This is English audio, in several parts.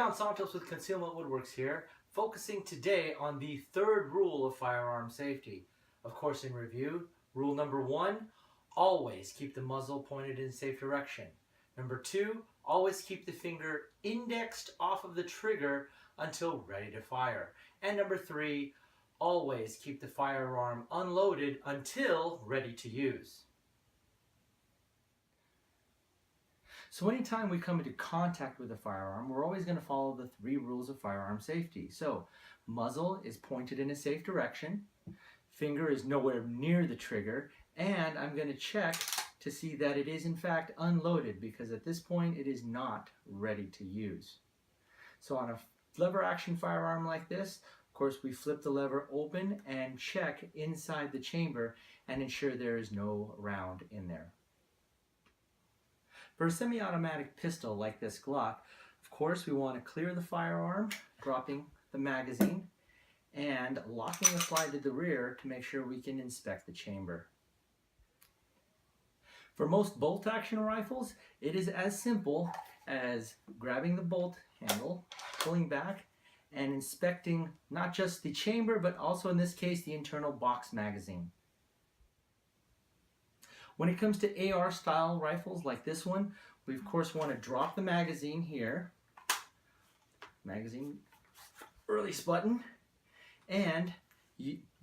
John Santos with Concealment Woodworks here, focusing today on the third rule of firearm safety. Of course, in review, rule number 1, always keep the muzzle pointed in safe direction. Number 2, always keep the finger indexed off of the trigger until ready to fire. And number 3, always keep the firearm unloaded until ready to use. So anytime we come into contact with a firearm, we're always going to follow the 3 rules of firearm safety. So, muzzle is pointed in a safe direction, finger is nowhere near the trigger, and I'm going to check to see that it is in fact unloaded, because at this point it is not ready to use. So on a lever action firearm like this, of course we flip the lever open and check inside the chamber and ensure there is no round in there. For a semi-automatic pistol like this Glock, of course we want to clear the firearm, dropping the magazine, and locking the slide to the rear to make sure we can inspect the chamber. For most bolt-action rifles, it is as simple as grabbing the bolt handle, pulling back, and inspecting not just the chamber, but also in this case the internal box magazine. When it comes to AR style rifles like this one, we of course want to drop the magazine here, magazine release button, and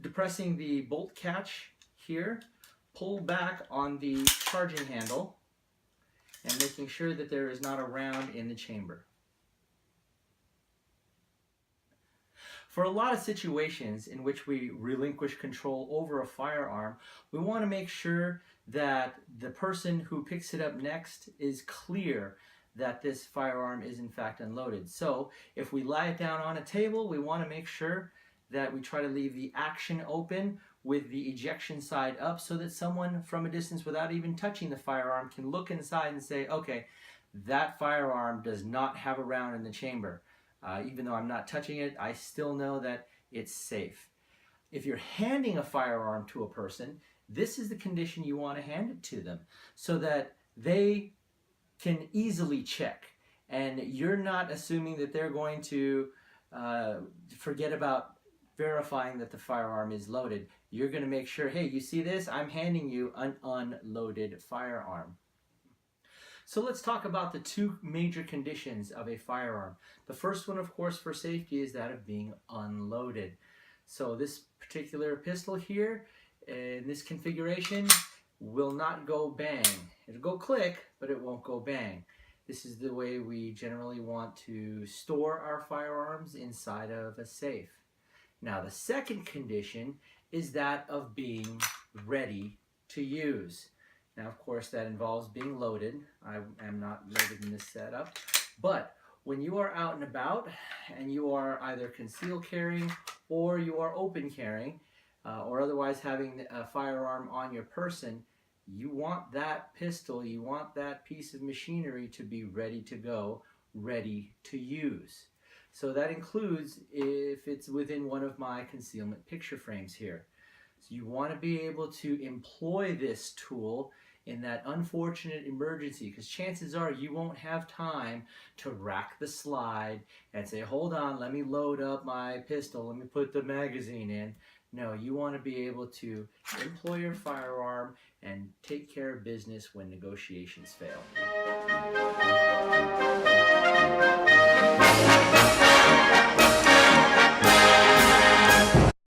depressing the bolt catch here, pull back on the charging handle and making sure that there is not a round in the chamber. For a lot of situations in which we relinquish control over a firearm, we want to make sure that the person who picks it up next is clear that this firearm is in fact unloaded. So if we lie it down on a table, we want to make sure that we try to leave the action open with the ejection side up so that someone from a distance without even touching the firearm can look inside and say, okay, that firearm does not have a round in the chamber. Even though I'm not touching it, I still know that it's safe. If you're handing a firearm to a person, this is the condition you want to hand it to them so that they can easily check, and you're not assuming that they're going to forget about verifying that the firearm is loaded. You're going to make sure, hey, you see this? I'm handing you an unloaded firearm. So let's talk about the 2 major conditions of a firearm. The first one, of course, for safety is that of being unloaded. So this particular pistol here, in this configuration, will not go bang. It'll go click, but it won't go bang. This is the way we generally want to store our firearms inside of a safe. Now the second condition is that of being ready to use. Now, of course, that involves being loaded. I am not loaded in this setup. But when you are out and about and you are either concealed carrying or you are open carrying or otherwise having a firearm on your person, you want that pistol, you want that piece of machinery to be ready to go, ready to use. So that includes if it's within one of my concealment picture frames here. So you want to be able to employ this tool in that unfortunate emergency, because chances are you won't have time to rack the slide and say, hold on, let me load up my pistol, let me put the magazine in. No, you want to be able to employ your firearm and take care of business when negotiations fail.